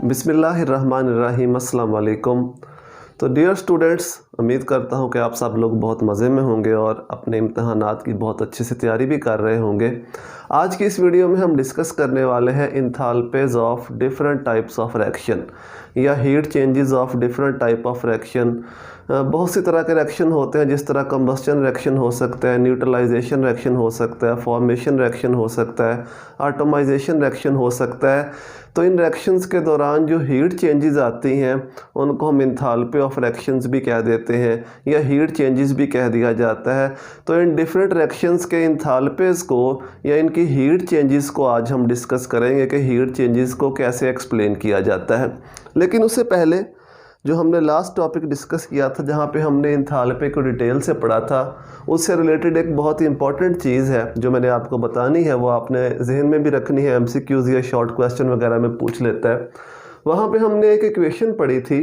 बिस्मिल्लाहिर्रहमानिर्रहीम, अस्सलाम वालेकुम। तो डियर स्टूडेंट्स, उम्मीद करता हूँ कि आप सब लोग बहुत मज़े में होंगे और अपने इम्तहानात की बहुत अच्छे से तैयारी भी कर रहे होंगे। आज की इस वीडियो में हम डिस्कस करने वाले हैं enthalpies of different types of reaction या heat changes of different type of reaction. बहुत सी तरह के रिएक्शन होते हैं, जिस तरह कंबस्टन रिएक्शन हो सकता है, न्यूट्रलाइजेशन रिएक्शन हो सकता है, फॉर्मेशन रिएक्शन हो सकता है, एटमाइजेशन रिएक्शन हो सकता है। तो इन रिएक्शंस के दौरान जो हीट चेंजेस आती हैं उनको हम इंथाल्पी ऑफ रिएक्शंस भी कह देते हैं या हीट चेंजेस भी कह दिया जाता है। तो इन डिफरेंट रिएक्शंस के इंथाल्पीज़ को या इनकी हीट चेंजेस को आज हम डिस्कस करेंगे कि हीट चेंजेस को कैसे एक्सप्लेन किया जाता है। लेकिन उससे पहले जो हमने लास्ट टॉपिक डिस्कस किया था, जहाँ पे हमने इंथाल्पी को डिटेल से पढ़ा था, उससे रिलेटेड एक बहुत ही इंपॉर्टेंट चीज़ है जो मैंने आपको बतानी है, वो आपने जहन में भी रखनी है। MCQs या शॉर्ट क्वेश्चन वगैरह में पूछ लेता है। वहाँ पे हमने एक इक्वेशन पढ़ी थी,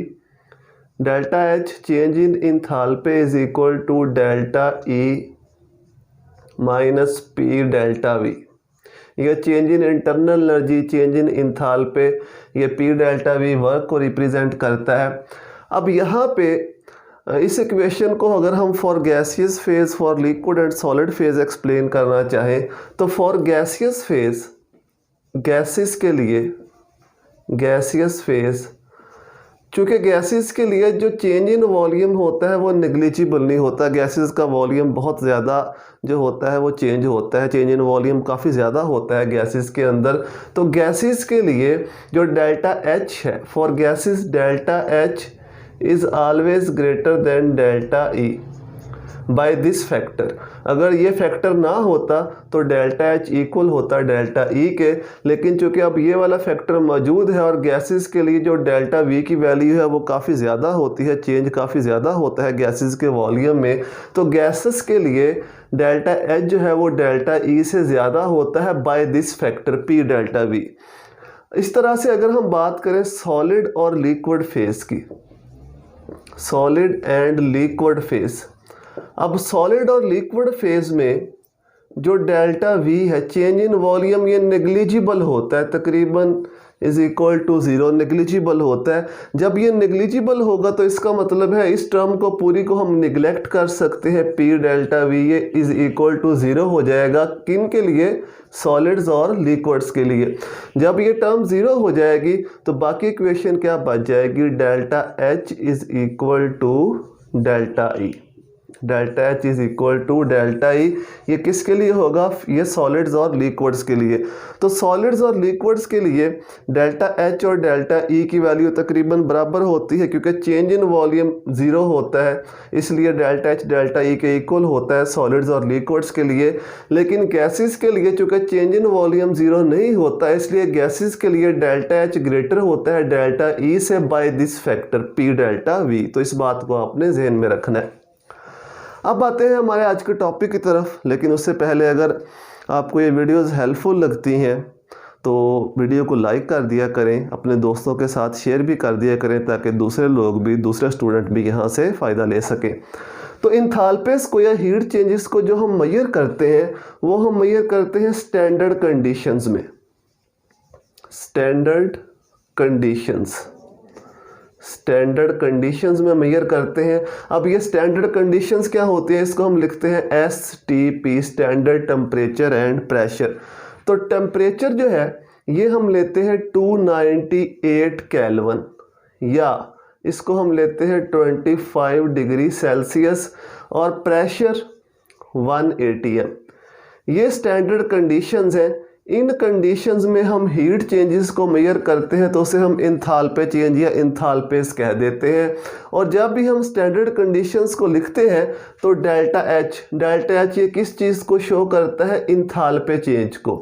delta H change in enthalpy is equal to delta E minus P delta V। यह change in internal energy, change in enthalpy, ये P डेल्टा V वर्क को रिप्रेजेंट करता है। अब यहाँ पे इस इक्वेशन को अगर हम for gaseous phase, for liquid and solid phase explain करना चाहें तो फॉर गैसियस फेज, गैसेस के लिए, गैसियस फेज, चूँकि गैसेस के लिए जो चेंज इन वॉल्यूम होता है वो नेग्लिजिबल नहीं होता। गैसेस का वॉल्यूम बहुत ज़्यादा जो होता है वो चेंज होता है, चेंज इन वॉल्यूम काफ़ी ज़्यादा होता है गैसेस के अंदर। तो गैसेस के लिए जो डेल्टा H है, for gases delta H is always greater than delta E by this factor. अगर ये फैक्टर ना होता तो डेल्टा H इक्वल होता डेल्टा E के, लेकिन चूंकि अब ये वाला फैक्टर मौजूद है और गैसेस के लिए जो डेल्टा V की वैल्यू है वो काफ़ी ज़्यादा होती है, चेंज काफ़ी ज़्यादा होता है गैसेस के वॉल्यूम में। तो गैसेस के लिए डेल्टा H जो है वो डेल्टा E से ज़्यादा होता है by this factor P delta V। इस तरह से अगर हम बात करें सॉलिड और लिक्विड फेज की, सॉलिड एंड लिक्विड फेज, अब सॉलिड और लिक्विड फेज में जो डेल्टा V है, चेंज इन वॉल्यूम, ये नेग्लिजिबल होता है, तकरीबन इज इक्वल टू 0, नेग्लिजिबल होता है। जब ये नेग्लिजिबल होगा तो इसका मतलब है इस टर्म को पूरी को हम निगलेक्ट कर सकते हैं, P डेल्टा V ये इज इक्वल टू 0 हो जाएगा। किन के लिए? सॉलिड्स और लिक्विड्स के लिए। जब ये टर्म 0 हो जाएगी तो बाकी इक्वेशन क्या बच जाएगी? Delta H is equal to delta E, delta H is equal to delta E। ये किसके लिए होगा? ये सॉलिड्स और लिक्विड्स के लिए। तो सॉलिड्स और लिक्विड्स के लिए डेल्टा H और डेल्टा E की वैल्यू तकरीबन बराबर होती है, क्योंकि चेंज इन वॉल्यूम 0 होता है, इसलिए डेल्टा H डेल्टा E के इक्वल होता है सॉलिड्स और लिक्विड्स के लिए। लेकिन गैसेस के लिए चूँकि चेंज इन वॉल्यूम 0 नहीं होता है, इसलिए गैसेस के लिए डेल्टा H ग्रेटर होता है डेल्टा E से by this factor P delta V। तो इस बात को आपने जहन में रखना है। अब आते हैं हमारे आज के टॉपिक की तरफ, लेकिन उससे पहले अगर आपको ये वीडियोस हेल्पफुल लगती हैं तो वीडियो को लाइक कर दिया करें, अपने दोस्तों के साथ शेयर भी कर दिया करें, ताकि दूसरे लोग भी, दूसरे स्टूडेंट भी यहाँ से फ़ायदा ले सकें। तो इंथाल्पीज़ को या हीट चेंजेस को जो हम मेजर करते हैं वो हम मेजर करते हैं स्टैंडर्ड कंडीशंस में, स्टैंडर्ड कंडीशंस, स्टैंडर्ड कंडीशंस में मेजर करते हैं। अब ये स्टैंडर्ड कंडीशंस क्या होती है? इसको हम लिखते हैं STP, standard temperature and pressure. तो टेम्परेचर जो है ये हम लेते हैं 298 केल्विन, या इसको हम लेते हैं 25 डिग्री सेल्सियस, और प्रेशर 1 atm। ये स्टैंडर्ड कंडीशंस हैं। इन कंडीशंस में हम हीट चेंजेस को मेजर करते हैं तो उसे हम इंथाल्पी चेंज या इंथाल्पीज़ कह देते हैं। और जब भी हम स्टैंडर्ड कंडीशंस को लिखते हैं तो डेल्टा H ये किस चीज़ को शो करता है? इंथाल्पी चेंज को,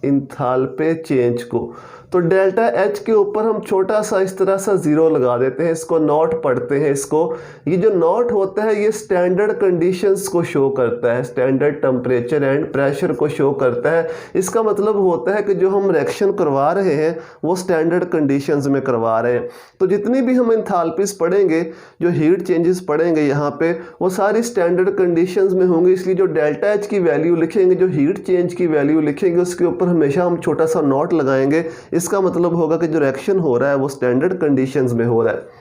इंथाल्पी चेंज को। तो डेल्टा H के ऊपर हम छोटा सा इस तरह सा 0 लगा देते हैं, इसको नॉट पढ़ते हैं। इसको, ये जो नॉट होता है ये स्टैंडर्ड कंडीशंस को शो करता है, स्टैंडर्ड टेम्परेचर एंड प्रेशर को शो करता है। इसका मतलब होता है कि जो हम रिएक्शन करवा रहे हैं वो स्टैंडर्ड कंडीशंस में करवा रहे हैं। तो जितनी भी हम इंथाल्पीज़ पढ़ेंगे, जो हीट चेंजेस पढ़ेंगे यहाँ पे, वो सारी स्टैंडर्ड कंडीशंस में होंगे। इसलिए जो डेल्टा H की वैल्यू लिखेंगे, जो हीट चेंज की वैल्यू लिखेंगे, उसके ऊपर हमेशा हम छोटा सा नोट लगाएंगे, इसका मतलब होगा कि जो रिएक्शन हो रहा है वो स्टैंडर्ड कंडीशंस में हो रहा है।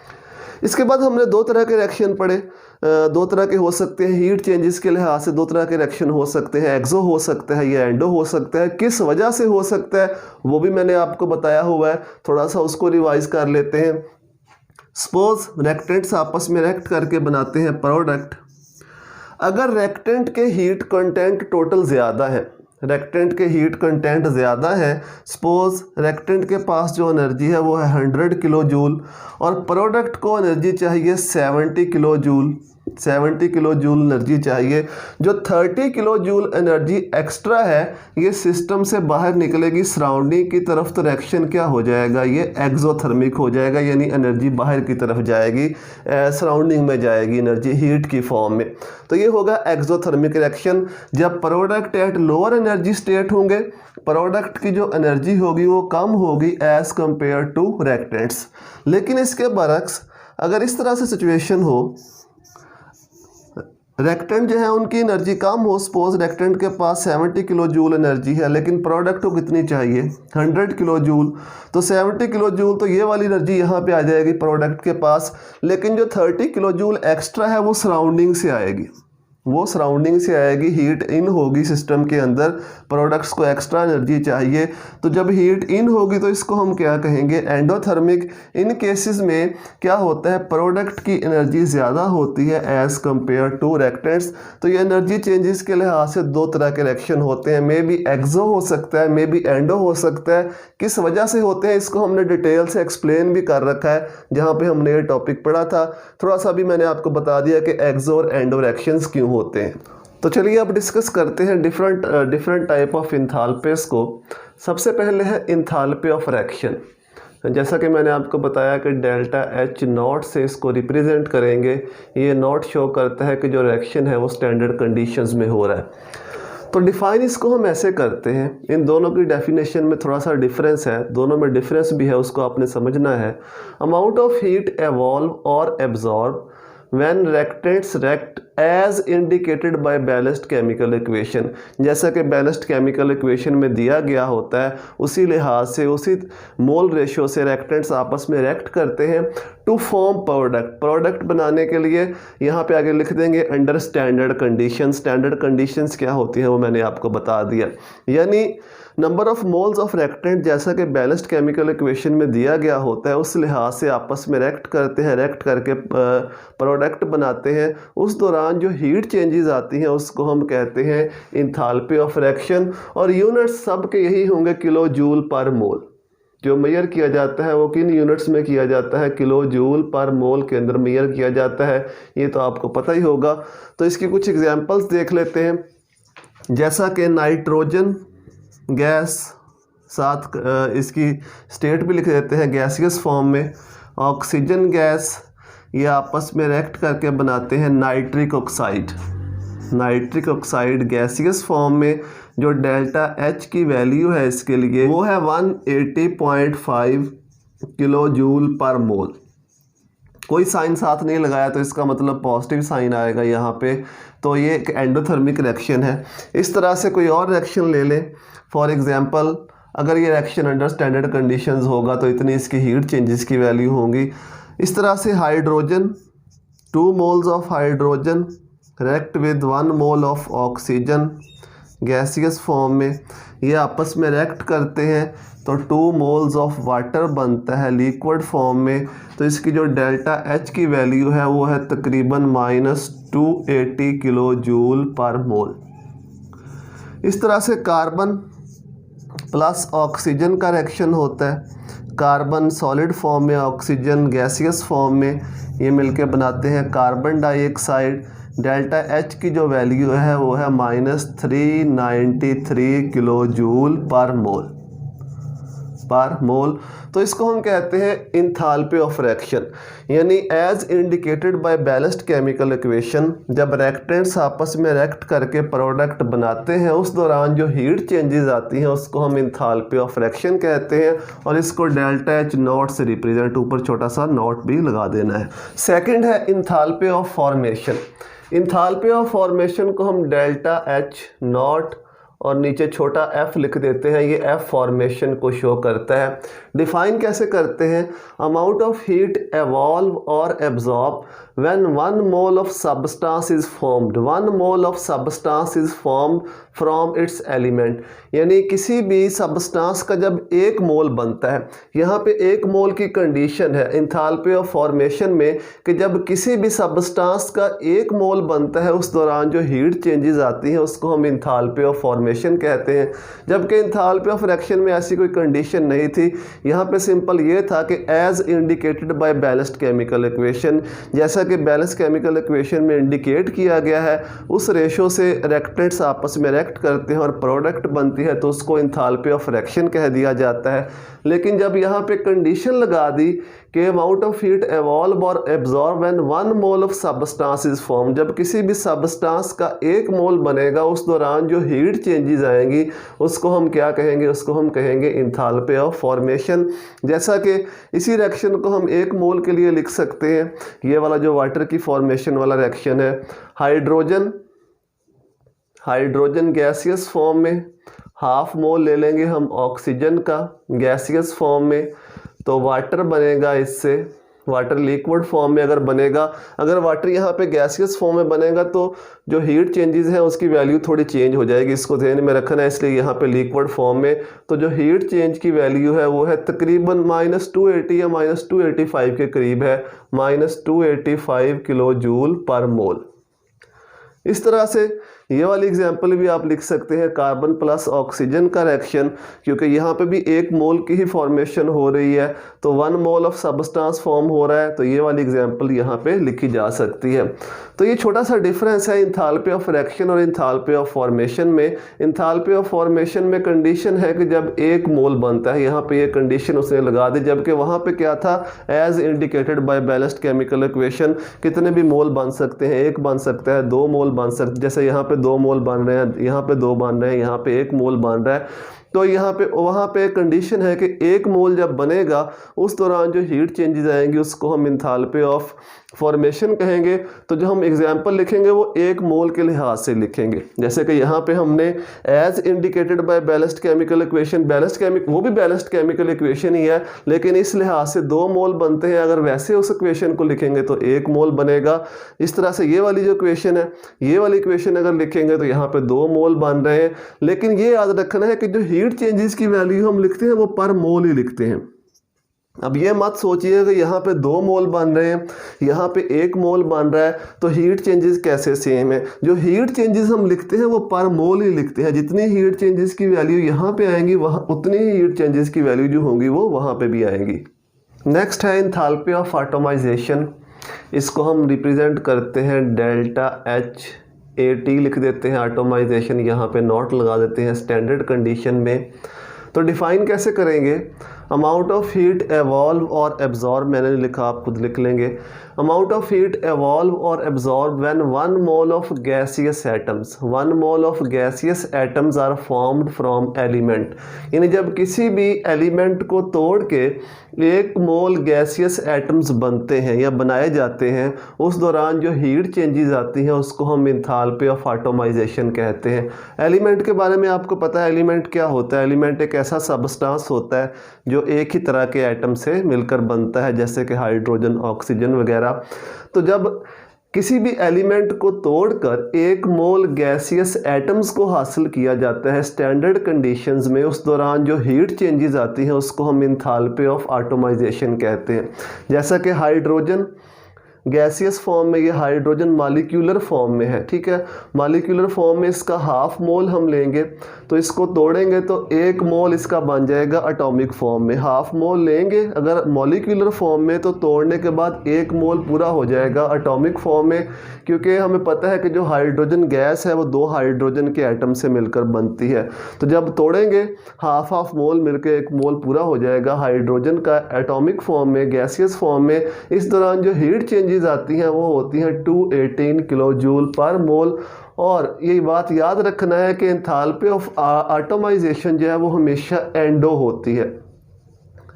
इसके बाद हमने दो तरह के रिएक्शन पढ़े, दो तरह के हो सकते हैं हीट चेंजेस के लिहाज से, दो तरह के रिएक्शन हो सकते हैं, एक्सो हो सकता है या एंडो हो सकता है। किस वजह से हो सकता है वो भी मैंने आपको बताया हुआ है, थोड़ा सा उसको रिवाइज कर लेते हैं। सपोज रिएक्टेंट्स आपस में रिएक्ट करके बनाते हैं प्रोडक्ट। अगर रिएक्टेंट के हीट कंटेंट टोटल ज़्यादा है, रिएक्टेंट के हीट कंटेंट ज़्यादा है, सपोज रिएक्टेंट के पास जो एनर्जी है वो है 100 किलो जूल और प्रोडक्ट को एनर्जी चाहिए 70 kilo joule, 70 kilo joule energy चाहिए। जो 30 किलो जूल एनर्जी एक्स्ट्रा है ये सिस्टम से बाहर निकलेगी सराउंडिंग की तरफ, तो रिएक्शन क्या हो जाएगा, ये एक्सोथर्मिक हो जाएगा, यानी एनर्जी बाहर की तरफ जाएगी, सराउंडिंग में जाएगी एनर्जी हीट की फॉर्म में। तो ये होगा एक्सोथर्मिक रिएक्शन। जब product at lower energy state होंगे, प्रोडक्ट की जो एनर्जी होगी वो कम होगी एज़ कंपेयर टू रिएक्टेंट्स। लेकिन इसके बरक्स अगर इस तरह से सिचुएशन हो, रिएक्टेंट जो है उनकी एनर्जी कम हो, सपोज रिएक्टेंट के पास 70 किलो जूल एनर्जी है लेकिन प्रोडक्ट को कितनी चाहिए 100 किलो जूल, तो 70 किलो जूल तो ये वाली एनर्जी यहाँ पे आ जाएगी प्रोडक्ट के पास, लेकिन जो 30 किलो जूल एक्स्ट्रा है वो सराउंडिंग से आएगी, वो सराउंडिंग से आएगी, हीट इन होगी सिस्टम के अंदर, प्रोडक्ट्स को एक्स्ट्रा एनर्जी चाहिए। तो जब हीट इन होगी तो इसको हम क्या कहेंगे, एंडोथर्मिक। इन केसेस में क्या होता है, प्रोडक्ट की एनर्जी ज़्यादा होती है एज़ कंपेयर टू रिएक्टेंट्स। तो ये एनर्जी चेंजेस के लिहाज से दो तरह के रिएक्शन होते हैं, मे बी एक्सो हो सकता है, मे बी एंडो हो सकता है। किस वजह से होते हैं इसको हमने डिटेल से एक्सप्लेन भी कर रखा है जहाँ पर हमने ये टॉपिक पढ़ा था। थोड़ा सा भी मैंने आपको बता दिया कि एक्सो और एंडो रिएक्शंस क्यों होते हैं। तो चलिए अब डिस्कस करते हैं डिफरेंट टाइप ऑफ इंथाल्पीज को। सबसे पहले है इंथाल्पी ऑफ रिएक्शन। जैसा कि मैंने आपको बताया कि डेल्टा एच नॉट से इसको रिप्रेजेंट करेंगे, ये नॉट शो करता है कि जो रिएक्शन है वो स्टैंडर्ड कंडीशंस में हो रहा है। तो डिफाइन इसको हम ऐसे करते हैं, इन दोनों की डेफिनेशन में थोड़ा सा डिफरेंस है, दोनों में डिफरेंस भी है, उसको आपने समझना है। अमाउंट ऑफ हीट एवॉल्व और absorb when reactants react as indicated by balanced chemical equation। जैसा कि बैलेंस्ड केमिकल इक्वेशन में दिया गया होता है उसी लिहाज से, उसी मोल रेशो से रिएक्टेंट्स आपस में रिएक्ट करते हैं टू फॉर्म प्रोडक्ट बनाने के लिए। यहाँ पे आगे लिख देंगे under standard condition. Standard conditions क्या होती हैं वो मैंने आपको बता दिया, यानी number of moles of reactant जैसा कि बैलेंस्ड केमिकल इक्वेशन में दिया गया होता है उस लिहाज से आपस में रिएक्ट करते हैं, रिएक्ट करके प्रोडक्ट बनाते हैं। उस दौरान जो हीट चेंजेस आती हैं उसको हम कहते हैं इंथाल्पी ऑफ रिएक्शन। और यूनिट्स सब के यही होंगे किलो जूल पर मोल। जो मेजर किया जाता है वो किन यूनिट्स में किया जाता है, किलो जूल पर मोल के अंदर मेजर किया जाता है, ये तो आपको पता ही होगा। तो इसकी कुछ एग्जांपल्स देख लेते हैं, जैसा कि नाइट्रोजन गैस, साथ इसकी स्टेट भी लिख देते हैं गैसियस फॉर्म में। ऑक्सीजन गैस, ये आपस में रिएक्ट करके बनाते हैं nitric oxide. Nitric oxide gaseous form में, जो डेल्टा एच की वैल्यू है इसके लिए वो है 180.5 किलो जूल पर मोल। कोई साइन साथ नहीं लगाया तो इसका मतलब पॉजिटिव साइन आएगा यहाँ पे। तो ये एक एंडोथर्मिक रिएक्शन है। इस तरह से कोई और रिएक्शन ले लें, फॉर एग्जांपल अगर ये रिएक्शन अंडर स्टैंडर्ड कंडीशंस होगा तो इतनी इसकी हीट चेंजेस की वैल्यू होंगी। इस तरह से hydrogen, 2 moles of hydrogen react with 1 mole of oxygen gaseous form में, ये आपस में रिएक्ट करते हैं तो 2 मोल्स ऑफ वाटर बनता है लिक्विड फॉर्म में। तो इसकी जो डेल्टा एच की वैल्यू है वो है तकरीबन -280 किलो जूल पर मोल। इस तरह से कार्बन प्लस ऑक्सीजन का रिएक्शन होता है, कार्बन सॉलिड फॉर्म में, ऑक्सीजन गैसियस फॉर्म में, ये मिलके बनाते हैं कार्बन डाइऑक्साइड। डेल्टा एच की जो वैल्यू है वो है -393 किलो जूल पर मोल। तो इसको हम कहते हैं इंथाल्पी ऑफ रिएक्शन, यानी as indicated by balanced chemical equation. जब रिएक्टेंट्स आपस में रिएक्ट करके प्रोडक्ट बनाते हैं उस दौरान जो हीट चेंजेस आती हैं उसको हम इंथाल्पी ऑफ रिएक्शन कहते हैं, और इसको डेल्टा एच नॉट से रिप्रेजेंट, ऊपर छोटा सा नॉट भी लगा देना है। सेकंड है enthalpy of formation. Enthalpy of formation को हम डेल्टा एच नॉट और नीचे छोटा f लिख देते हैं, ये f फॉर्मेशन को शो करता है। डिफाइन कैसे करते हैं, अमाउंट ऑफ हीट एवॉल्व और absorb when 1 mole of substance is formed, 1 mole of substance is formed from its element, यानी किसी भी सब्सटेंस का जब 1 मोल बनता है, यहाँ पे 1 मोल की कंडीशन है एंथैल्पी ऑफ फॉर्मेशन में कि जब किसी भी सब्सटेंस का 1 मोल बनता है उस दौरान जो हीट चेंजेस आती हैं उसको हम एंथैल्पी ऑफ फॉर्मेशन कहते हैं। जबकि एंथैल्पी ऑफ रिएक्शन में ऐसी कोई कंडीशन नहीं थी, यहाँ पे सिंपल ये था कि as indicated by balanced chemical equation, जैसा कि बैलेंस केमिकल इक्वेशन में इंडिकेट किया गया है, उस रेशो से रिएक्टेंट्स आपस में रिएक्ट करते हैं और प्रोडक्ट बनती है तो उसको एंथैल्पी ऑफ रिएक्शन कह दिया जाता है। लेकिन जब यहाँ पे कंडीशन लगा दी कि अमाउंट ऑफ हीट एवॉल्व और absorb when 1 mole of substance is form, जब किसी भी सब्सटेंस का 1 मोल बनेगा उस दौरान जो हीट चेंजेस आएंगी उसको हम क्या कहेंगे, उसको हम कहेंगे एंथैल्पी ऑफ फॉर्मेशन। जैसा कि इसी रिएक्शन को हम 1 मोल के लिए लिख सकते हैं, ये वाला जो वाटर की फॉर्मेशन वाला रिएक्शन है, हाइड्रोजन गैसियस फॉर्म में, हाफ मोल ले लेंगे हम ऑक्सीजन का गैसियस फॉर्म में, तो वाटर बनेगा इससे, वाटर लिक्विड फॉर्म में अगर बनेगा, अगर वाटर यहाँ पे गैसियस फॉर्म में बनेगा तो जो हीट चेंजेस हैं उसकी वैल्यू थोड़ी चेंज हो जाएगी, इसको ध्यान में रखना है। इसलिए यहाँ पे लिक्विड फॉर्म में तो जो हीट चेंज की वैल्यू है वो है तकरीबन -280 या -285 के करीब है, -285 किलो जूल पर मोल। इस तरह से ये वाली एग्जांपल भी आप लिख सकते हैं, कार्बन प्लस ऑक्सीजन का रिएक्शन, क्योंकि यहाँ पे भी 1 मोल की ही फॉर्मेशन हो रही है तो 1 मोल ऑफ सब्सटेंस फॉर्म हो रहा है, तो ये वाली एग्जांपल यहाँ पे लिखी जा सकती है। तो ये छोटा सा डिफरेंस है एंथैल्पी ऑफ रिएक्शन और एंथैल्पी ऑफ फॉर्मेशन में। एंथैल्पी ऑफ फॉर्मेशन में कंडीशन है कि जब 1 मोल बनता है, यहाँ पे ये कंडीशन उसने लगा दी, जबकि वहाँ पे क्या था, as indicated by balanced chemical equation, कितने भी मोल बन सकते हैं, 1 बन सकता है, 2 मोल बन सकते, जैसे यहाँ पे 2 मोल बन रहे हैं, यहाँ पे 2 बन रहे हैं, यहाँ पे 1 मोल बन रहा है। तो यहाँ पे वहाँ पे कंडीशन है कि 1 मोल जब बनेगा उस दौरान जो हीट चेंजेस आएंगी उसको हम एंथैल्पी ऑफ फॉर्मेशन कहेंगे। तो जो हम एग्जांपल लिखेंगे वो 1 मोल के लिहाज से लिखेंगे, जैसे कि यहाँ पे हमने as indicated by balanced chemical equation, वो भी बैलेंस्ड केमिकल इक्वेशन ही है लेकिन इस लिहाज से 2 मोल बनते हैं, अगर वैसे उस इक्वेशन को लिखेंगे तो 1 मोल बनेगा। इस तरह से ये वाली जो इक्वेशन है, ये वाली इक्वेशन अगर लिखेंगे तो यहाँ पे 2 मोल बन रहे हैं। लेकिन ये याद रखना है कि जो हीट चेंजेस की वैल्यू हम लिखते हैं वो पर मोल ही लिखते हैं। अब ये मत सोचिए कि यहाँ पे 2 मोल बन रहे हैं, यहाँ पे 1 मोल बन रहा है तो हीट चेंजेस कैसे सेम है। जो हीट चेंजेस हम लिखते हैं वो पर मोल ही लिखते हैं, जितनी हीट चेंजेस की वैल्यू यहाँ पे आएंगी वहाँ उतनी ही हीट चेंजेस की वैल्यू जो होंगी वो वहाँ पे भी आएंगी। नेक्स्ट है एंथैल्पी ऑफ एटॉमाइजेशन, इसको हम रिप्रेजेंट करते हैं ΔHAT लिख देते हैं, एटॉमाइजेशन यहाँ पे नॉट लगा देते हैं स्टैंडर्ड कंडीशन में। तो डिफाइन कैसे करेंगे, अमाउंट ऑफ हीट एवॉल्व और एब्जॉर्ब, मैंने लिखा आप खुद लिख लेंगे, अमाउंट ऑफ हीट एवॉल्व और absorb when 1 mole of gaseous atoms, 1 mole of gaseous atoms are formed from element, यानी जब किसी भी एलिमेंट को तोड़ के 1 मोल गैसियस एटम्स बनते हैं या बनाए जाते हैं उस दौरान जो हीट चेंजेस आती हैं उसको हम एंथैल्पी ऑफ एटॉमाइजेशन कहते हैं। एलिमेंट के बारे में आपको पता है एलिमेंट क्या होता है, एलिमेंट एक ऐसा सब्सटेंस होता है जो एक ही तरह के एटम से मिलकर बनता है, जैसे कि हाइड्रोजन, ऑक्सीजन वगैरह। तो जब किसी भी एलिमेंट को तोड़कर 1 मोल गैसियस एटम्स को हासिल किया जाता है स्टैंडर्ड कंडीशंस में, उस दौरान जो हीट चेंजेस आती हैं उसको हम एंथैल्पी ऑफ एटॉमाइजेशन कहते हैं। जैसा कि हाइड्रोजन गैसियस फॉर्म में, ये हाइड्रोजन मॉलिक्यूलर फॉर्म में है, ठीक है, मॉलिक्यूलर फॉर्म में इसका हाफ मोल हम लेंगे तो इसको तोड़ेंगे तो 1 मोल इसका बन जाएगा एटॉमिक फॉर्म में। हाफ मोल लेंगे अगर मॉलिक्यूलर फॉर्म में तो तोड़ने के बाद 1 मोल पूरा हो जाएगा एटॉमिक फॉर्म में, क्योंकि हमें पता है कि जो हाइड्रोजन गैस है वो 2 हाइड्रोजन के एटम से मिलकर बनती है। तो जब तोड़ेंगे हाफ मोल मिलकर 1 मोल पूरा हो जाएगा हाइड्रोजन का एटॉमिक फॉर्म में, गैसियस फॉर्म में। इस दौरान जो हीट चेंजेस आती हैं वो होती हैं 218 किलो जूल पर मोल। और ये बात याद रखना है कि एंथैल्पी ऑफ एटॉमाइजेशन जो है वो हमेशा एंडो होती है।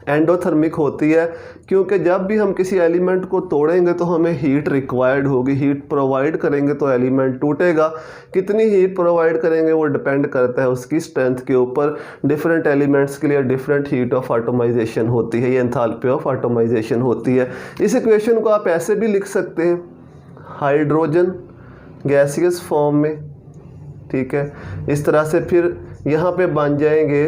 एंडोथर्मिक होती है, क्योंकि जब भी हम किसी एलिमेंट को तोड़ेंगे तो हमें हीट रिक्वायर्ड होगी, हीट प्रोवाइड करेंगे तो एलिमेंट टूटेगा। कितनी हीट प्रोवाइड करेंगे वो डिपेंड करता है उसकी स्ट्रेंथ के ऊपर। डिफरेंट एलिमेंट्स के लिए डिफरेंट हीट ऑफ एटॉमाइजेशन होती है, ये एंथैल्पी ऑफ एटॉमाइजेशन होती है। इस इक्वेशन को आप ऐसे भी लिख सकते हैं, हाइड्रोजन गैसियस फॉर्म में, ठीक है। इस तरह से फिर यहाँ पे बन जाएंगे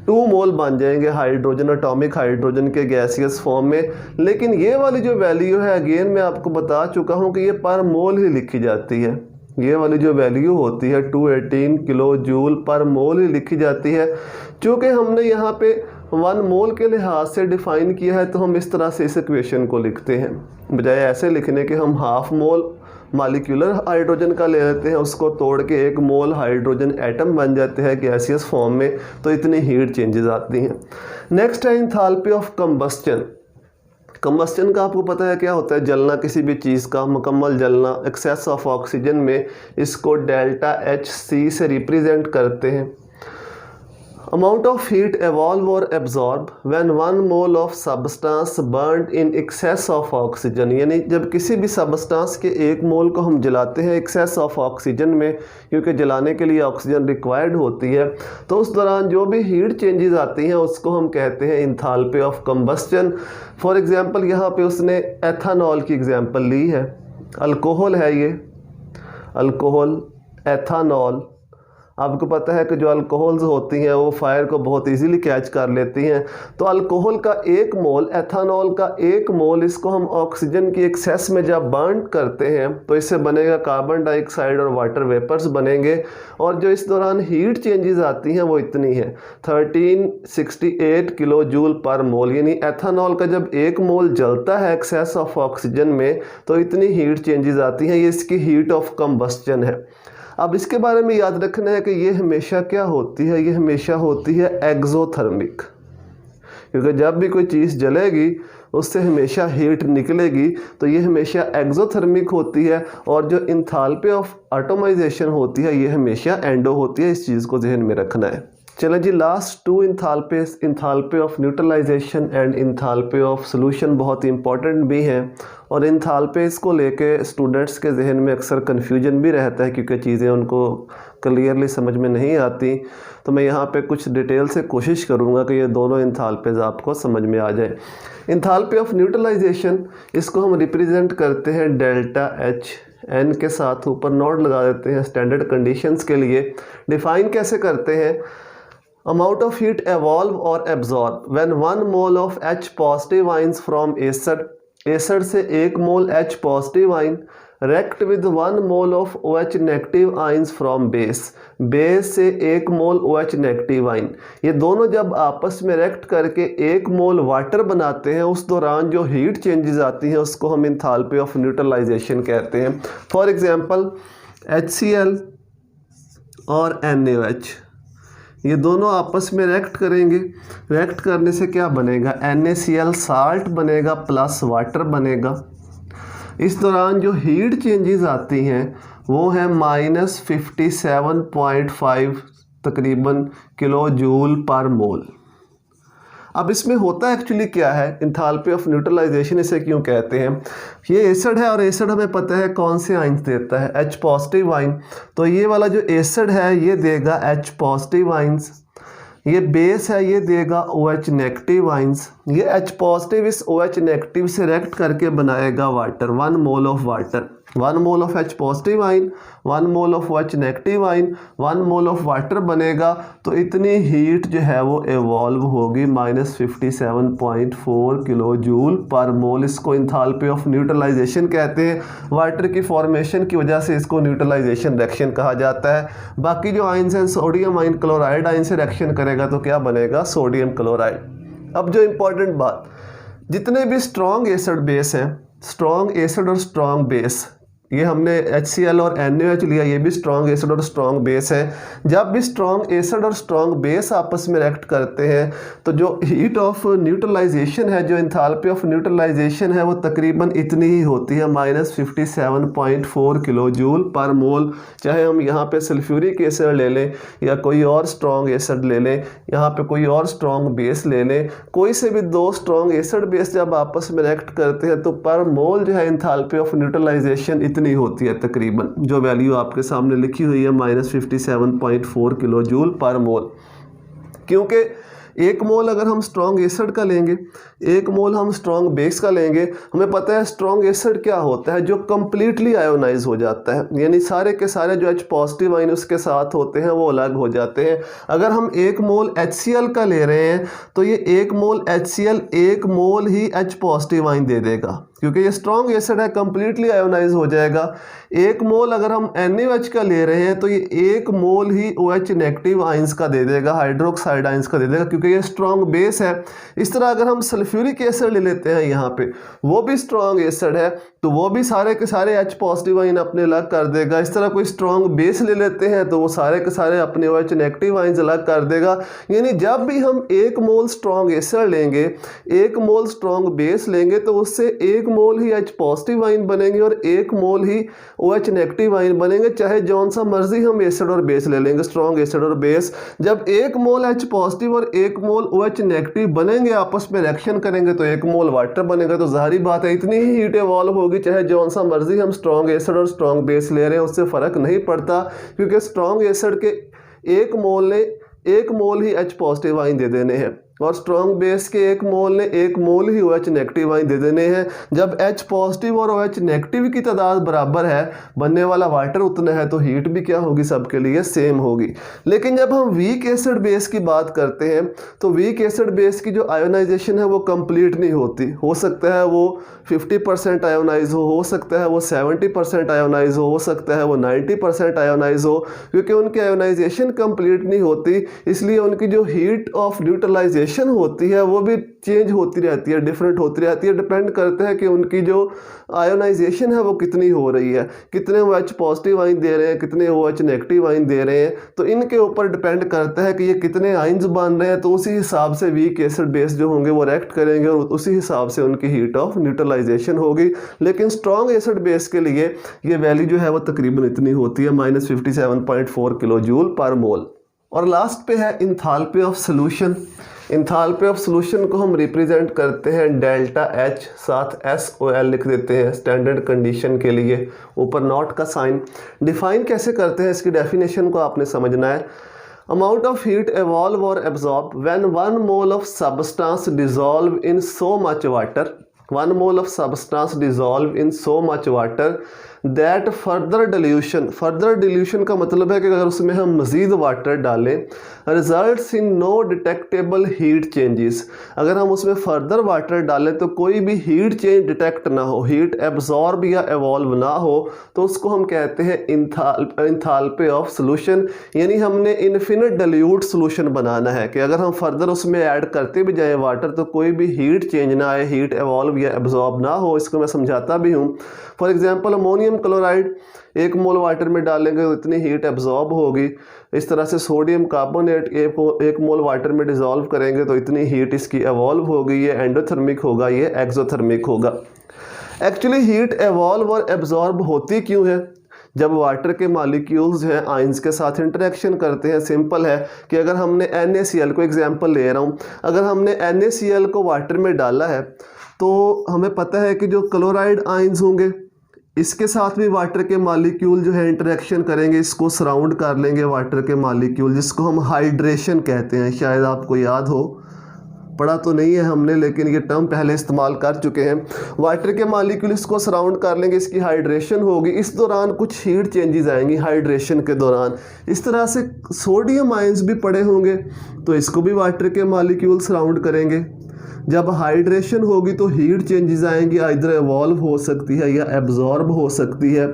2 मोल बन जाएंगे हाइड्रोजन, एटॉमिक हाइड्रोजन के गैसियस फॉर्म में। लेकिन ये वाली जो वैल्यू है, अगेन मैं आपको बता चुका हूँ कि ये पर मोल ही लिखी जाती है। ये वाली जो वैल्यू होती है 218 किलो जूल पर मोल ही लिखी जाती है। चूँकि हमने यहाँ पे 1 मोल के लिहाज से डिफ़ाइन किया है तो हम इस तरह से इस इक्वेशन को लिखते हैं, बजाय ऐसे लिखने के हम हाफ मोल मॉलिक्यूलर हाइड्रोजन का ले लेते हैं, उसको तोड़ के 1 मोल हाइड्रोजन एटम बन जाते हैं गैसियस फॉर्म में, तो इतनी हीट चेंजेस आती हैं। नेक्स्ट है एंथैल्पी ऑफ कंबस्टन। कंबस्टन का आपको पता है क्या होता है, जलना किसी भी चीज़ का, मुकम्मल जलना, एक्सेस ऑफ ऑक्सीजन में। इसको डेल्टा HC से रिप्रेजेंट करते हैं। Amount of heat evolve or absorb when 1 mole of substance burned in excess of oxygen। यानी जब किसी भी सबस्टांस के 1 मोल को हम जलाते हैं एक्सेस ऑफ ऑक्सीजन में, क्योंकि जलाने के लिए ऑक्सीजन रिक्वायर्ड होती है, तो उस दौरान जो भी हीट चेंजेस आती हैं उसको हम कहते हैं enthalpy of combustion. For example यहाँ पे उसने एथानॉल की एग्जांपल ली है, अल्कोहल है ये, अल्कोहल, एथानॉल। आपको पता है कि जो अल्कोहल्स होती हैं वो फायर को बहुत इजीली कैच कर लेती हैं। तो अल्कोहल का 1 मोल, एथानॉल का 1 मोल, इसको हम ऑक्सीजन की एक्सेस में जब बर्न करते हैं तो इससे बनेगा कार्बन डाइऑक्साइड और वाटर वेपर्स बनेंगे। और जो इस दौरान हीट चेंजेस आती हैं वो इतनी है 1368 किलो जूल पर मोल। यानी एथानॉल का जब 1 मोल जलता है एक्सेस ऑफ ऑक्सीजन में तो इतनी हीट चेंजेस आती हैं। ये इसकी हीट ऑफ कंबस्टन है। अब इसके बारे में याद रखना है कि ये हमेशा क्या होती है, ये हमेशा होती है एक्सोथर्मिक, क्योंकि जब भी कोई चीज़ जलेगी उससे हमेशा हीट निकलेगी, तो ये हमेशा एक्सोथर्मिक होती है। और जो एंथैल्पी ऑफ एटॉमाइजेशन होती है ये हमेशा एंडो होती है। इस चीज़ को जहन में रखना है। चलें जी, last 2 enthalpies, enthalpy of neutralization and enthalpy of solution बहुत इंपॉर्टेंट भी हैं। और एंथैल्पीज को लेके स्टूडेंट्स के जहन में अक्सर कन्फ्यूजन भी रहता है, क्योंकि चीज़ें उनको क्लियरली समझ में नहीं आती। तो मैं यहाँ पे कुछ डिटेल से कोशिश करूँगा कि ये दोनों एंथैल्पीज आपको समझ में आ जाए। एंथैल्पी ऑफ न्यूट्रलाइजेशन, इसको हम रिप्रेजेंट करते हैं डेल्टा H, N के साथ ऊपर नोट लगा देते हैं स्टैंडर्ड कंडीशंस के लिए। डिफाइन कैसे करते हैं, amount of heat evolve or absorb when 1 mole of H positive ions from acid से 1 मोल H positive ion react with 1 mole of OH negative ions from base से 1 मोल OH नेगेटिव आइन। ये दोनों जब आपस में रिएक्ट करके 1 मोल वाटर बनाते हैं, उस दौरान जो हीट चेंजेस आती हैं उसको हम एंथैल्पी ऑफ न्यूट्रलाइजेशन कहते हैं। फॉर एग्जांपल HCl और NaOH, ये दोनों आपस में रिएक्ट करेंगे। रिएक्ट करने से क्या बनेगा, NaCl साल्ट बनेगा प्लस वाटर बनेगा। इस दौरान जो हीट चेंजेस आती हैं वो है -57.5 तकरीबन किलो जूल पर मोल। अब इसमें होता एक्चुअली क्या है, एंथैल्पी ऑफ न्यूट्रलाइजेशन इसे क्यों कहते हैं। ये एसिड है और एसिड हमें पता है कौन से आइंस देता है, H पॉजिटिव आइन। तो ये वाला जो एसिड है ये देगा H पॉजिटिव आइंस। ये बेस है ये देगा OH नेगेटिव आइंस। ये H पॉजिटिव इस OH नेगेटिव से रिएक्ट करके बनाएगा water, 1 mole of water, 1 mole of H positive ion, 1 mole of OH negative ion, 1 mole of water बनेगा। तो इतनी हीट जो है वो एवॉल्व होगी -57.4 किलो जूल पर मोल। इसको एंथैल्पी ऑफ न्यूट्रलाइजेशन कहते हैं। वाटर की फॉर्मेशन की वजह से इसको न्यूट्रलाइजेशन रिएक्शन कहा जाता है। बाकी जो आइंस हैं, सोडियम आइन क्लोराइड आइन से रिएक्शन करेगा तो क्या बनेगा, सोडियम क्लोराइड। अब जो इम्पोर्टेंट बात, जितने भी स्ट्रॉन्ग एसिड बेस हैं, स्ट्रॉन्ग एसिड और स्ट्रॉन्ग बेस, ये हमने HCl और NaOH लिया, ये भी स्ट्रॉन्ग एसिड और स्ट्रॉन्ग बेस है। जब भी स्ट्रॉन्ग एसिड और स्ट्रॉन्ग बेस आपस में रिएक्ट करते हैं तो जो हीट ऑफ न्यूट्रलाइजेशन है, जो इंथैल्पी ऑफ न्यूट्रलाइजेशन है, वो तकरीबन इतनी ही होती है, -57.4 किलो जूल पर मोल। चाहे हम यहाँ पे सल्फ्यूरिक एसिड ले लें या कोई और स्ट्रॉन्ग एसिड ले लें, यहाँ पे कोई और स्ट्रॉन्ग बेस ले लें, कोई से भी दो स्ट्रॉन्ग एसिड बेस जब आपस में रिएक्ट करते हैं तो पर मोल जो है इंथैल्पी ऑफ न्यूट्रलाइजेशन इतनी होती है, तकरीबन जो वैल्यू आपके सामने लिखी हुई है -57.4 किलो जूल पर मोल। क्योंकि एक मोल अगर हम स्ट्रॉन्ग एसिड का लेंगे, एक मोल हम स्ट्रॉन्ग बेस का लेंगे, हमें पता है स्ट्रॉन्ग एसिड क्या होता है, जो कम्प्लीटली आयोनाइज हो जाता है, यानी सारे के सारे जो H पॉजिटिव आयन उसके साथ होते हैं वो अलग हो जाते हैं। अगर हम एक मोल HCl का ले रहे हैं तो ये एक मोल HCl एक मोल ही H पॉजिटिव आयन दे देगा, क्योंकि ये स्ट्रॉन्ग एसिड है, कम्प्लीटली आयोनाइज हो जाएगा। एक मोल अगर हम NaOH का ले रहे हैं तो ये एक मोल ही OH नेगेटिव आयंस का दे देगा, हाइड्रोक्साइड आयंस का दे देगा, क्योंकि ये स्ट्रॉन्ग बेस है। इस तरह अगर हम सल्फ्यूरिक एसिड ले लेते हैं यहाँ पे, वो भी स्ट्रॉन्ग एसिड है, तो वो भी सारे के सारे H पॉजिटिव आयन अपने अलग कर देगा। इस तरह कोई स्ट्रॉन्ग बेस ले लेते हैं तो वो सारे के सारे अपने OH नेगेटिव आयंस अलग कर देगा। यानी जब भी हम एक मोल स्ट्रॉन्ग एसिड लेंगे, एक मोल स्ट्रॉन्ग बेस लेंगे, तो उससे एक मोल ही H पॉजिटिव आयन बनेंगे और एक मोल ही OH नेगेटिव आयन बनेंगे, चाहे जौन सा मर्जी हम एसिड और बेस ले लेंगे, स्ट्रॉन्ग एसिड और बेस। जब एक मोल H पॉजिटिव और एक मोल OH नेगेटिव बनेंगे, आपस में रिएक्शन करेंगे तो एक मोल वाटर बनेगा। तो जाहिर बात है इतनी ही हीट इवॉल्व होगी, चाहे जौन सा मर्जी हम स्ट्रॉन्ग एसिड और स्ट्रॉन्ग बेस ले रहे हैं, उससे फ़र्क नहीं पड़ता, क्योंकि स्ट्रॉन्ग एसिड के एक मोल ने एक मोल ही H पॉजिटिव आयन दे देने हैं और स्ट्रॉन्ग बेस के एक मोल ने एक मोल ही OH नेगेटिव आयन दे देने हैं। जब H पॉजिटिव और OH नेगेटिव की तादाद बराबर है, बनने वाला वाटर उतना है, तो हीट भी क्या होगी, सबके लिए सेम होगी। लेकिन जब हम वीक एसिड बेस की बात करते हैं तो वीक एसिड बेस की जो आयोनाइजेशन है वो कंप्लीट नहीं होती। हो सकता है वो 50% आयोनाइज हो सकता है वो 70% आयोनाइज हो सकता है वो 90% आयोनाइज हो, क्योंकि उनकी आयोनाइजेशन कंप्लीट नहीं होती, इसलिए उनकी जो हीट ऑफ न्यूट्रलाइजेशन होती है वो भी चेंज होती रहती है, डिफरेंट होती रहती है। डिपेंड करता है कि उनकी जो आयोनाइजेशन है वो कितनी हो रही है, कितने OH पॉजिटिव आयन दे रहे हैं, कितने OH नेगेटिव आयन दे रहे हैं, तो इनके ऊपर डिपेंड करता है कि ये कितने आयन्स बन रहे हैं। तो उसी हिसाब से वीक एसिड बेस जो होंगे वो रिएक्ट करेंगे और उसी हिसाब से उनकी हीट ऑफ न्यूट्रलाइजेशन होगी। लेकिन स्ट्रॉन्ग एसिड बेस के लिए ये वैल्यू जो है वो तकरीबन इतनी होती है, -57.4 किलो जूल पर मोल। और लास्ट पे है enthalpy of solution. Enthalpy of solution को हम रिप्रेजेंट करते हैं डेल्टा H, साथ SOL लिख देते हैं स्टैंडर्ड कंडीशन के लिए, ऊपर नॉट का साइन। डिफाइन कैसे करते हैं, इसकी डेफिनेशन को आपने समझना है। Amount of heat evolve or absorb when 1 mole of substance dissolve in so much water, 1 mole of substance dissolve in so much water that further dilution का मतलब है कि अगर उसमें हम मज़ीद वाटर डालें, results in no detectable heat changes, अगर हम उसमें फर्दर वाटर डालें तो कोई भी हीट चेंज डिटेक्ट ना हो, हीट एब्जॉर्ब या एवॉल्व ना हो, तो उसको हम कहते हैं इंथैल्पी ऑफ सॉल्यूशन। यानी हमने इन्फिनिट डिल्यूट सॉल्यूशन बनाना है कि अगर हम फर्दर उसमें ऐड करते भी जाएं वाटर तो कोई भी हीट चेंज ना आए, हीट एवॉल्व या एब्जॉर्ब ना हो। इसको मैं समझाता भी हूँ। For example ammonium chloride 1 mole water में डालेंगे तो इतनी हीट एब्जॉर्ब होगी। इस तरह से सोडियम कार्बोनेट 1 मोल वाटर में डिज़ोल्व करेंगे तो इतनी हीट इसकी एवॉल्व होगी। ये एंडोथर्मिक होगा, ये एक्सोथर्मिक होगा। एक्चुअली हीट एवॉल्व और एब्जॉर्ब होती क्यों है? जब वाटर के मॉलिक्यूल्स हैं आयंस के साथ इंटरेक्शन करते हैं। सिंपल है कि अगर हमने NaCl को एग्जांपल ले रहा हूँ, अगर हमने NaCl को वाटर में डाला है तो हमें पता है कि जो क्लोराइड आयंस होंगे इसके साथ भी वाटर के मॉलिक्यूल जो है इंटरेक्शन करेंगे, इसको सराउंड कर लेंगे वाटर के मॉलिक्यूल, जिसको हम हाइड्रेशन कहते हैं। शायद आपको याद हो, पढ़ा तो नहीं है हमने लेकिन ये टर्म पहले इस्तेमाल कर चुके हैं। वाटर के मॉलिक्यूल इसको सराउंड कर लेंगे, इसकी हाइड्रेशन होगी। इस दौरान कुछ हीट चेंजेस आएंगी हाइड्रेशन के दौरान। इस तरह से सोडियम आयंस भी पड़े होंगे तो इसको भी वाटर के मॉलिक्यूल सराउंड करेंगे। जब हाइड्रेशन होगी तो हीट चेंजेस आएंगी, इधर एवॉल्व हो सकती है या एब्जॉर्ब हो सकती है।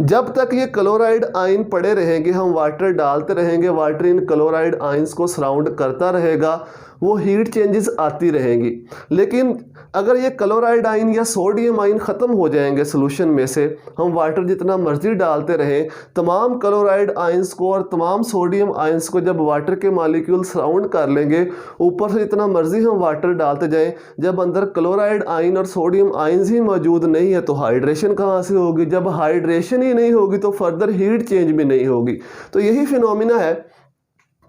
जब तक ये क्लोराइड आयन पड़े रहेंगे, हम वाटर डालते रहेंगे, वाटर इन क्लोराइड आयंस को सराउंड करता रहेगा। वो हीट चेंजेस आती रहेंगी। लेकिन अगर ये क्लोराइड आयन या सोडियम आयन ख़त्म हो जाएंगे सोल्यूशन में से, हम वाटर जितना मर्जी डालते रहें, तमाम क्लोराइड आयंस को और तमाम सोडियम आयंस को जब वाटर के मॉलिक्यूल सराउंड कर लेंगे, ऊपर से जितना मर्जी हम वाटर डालते जाएं, जब अंदर क्लोराइड आयन और सोडियम आयंस ही मौजूद नहीं है तो हाइड्रेशन कहाँ से होगी? जब हाइड्रेशन ही नहीं होगी तो फर्दर हीट चेंज भी नहीं होगी। तो यही फिनोमिना है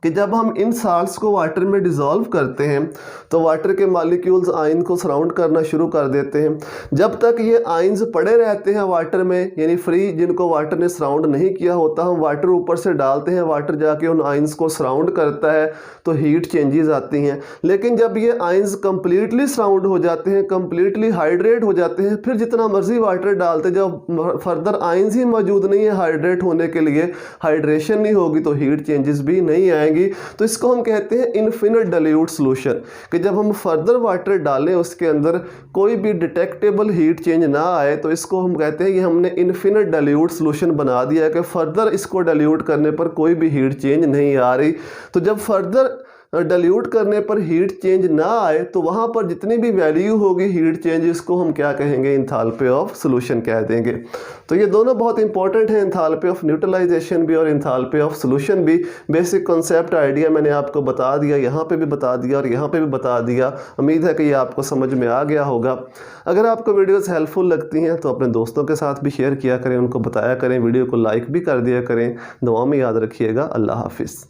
कि जब हम इन साल्ट्स को वाटर में डिज़ोल्व करते हैं तो वाटर के मॉलिक्यूल्स आयन को सराउंड करना शुरू कर देते हैं। जब तक ये आयंस पड़े रहते हैं वाटर में, यानी फ्री, जिनको वाटर ने सराउंड नहीं किया होता, हम वाटर ऊपर से डालते हैं, वाटर जाके उन आयंस को सराउंड करता है तो हीट चेंजेस आती हैं। लेकिन जब ये आयंस कंप्लीटली सराउंड हो जाते हैं, कंप्लीटली हाइड्रेट हो जाते हैं, फिर जितना मर्जी वाटर डालते, जब फर्दर आयंस ही मौजूद नहीं है हाइड्रेट होने के लिए, हाइड्रेशन नहीं होगी तो हीट चेंजेस भी नहीं आएंगे। तो इसको हम कहते हैं इनफिनिट डाइल्यूट सॉल्यूशन, कि जब हम फर्दर वाटर डालें उसके अंदर कोई भी डिटेक्टेबल हीट चेंज ना आए तो इसको हम कहते हैं कि हमने इनफिनिट डाइल्यूट सॉल्यूशन बना दिया है, कि फर्दर इसको डाइल्यूट करने पर कोई भी हीट चेंज नहीं आ रही। तो जब फर्दर डाइल्यूट करने पर हीट चेंज ना आए तो वहाँ पर जितनी भी वैल्यू होगी हीट चेंज, इसको हम क्या कहेंगे? एंथैल्पी ऑफ सॉल्यूशन कह देंगे। तो ये दोनों बहुत इंपॉर्टेंट है, एंथैल्पी ऑफ न्यूट्रलाइजेशन भी और एंथैल्पी ऑफ सॉल्यूशन भी। बेसिक कॉन्सेप्ट आइडिया मैंने आपको बता दिया, यहाँ पे भी बता दिया और यहाँ पे भी बता दिया। उम्मीद है कि ये आपको समझ में आ गया होगा। अगर आपको वीडियोस हेल्पफुल लगती हैं तो अपने दोस्तों के साथ भी शेयर किया करें, उनको बताया करें, वीडियो को लाइक भी कर दिया करें। दुआ में याद रखिएगा। अल्लाह हाफिज़।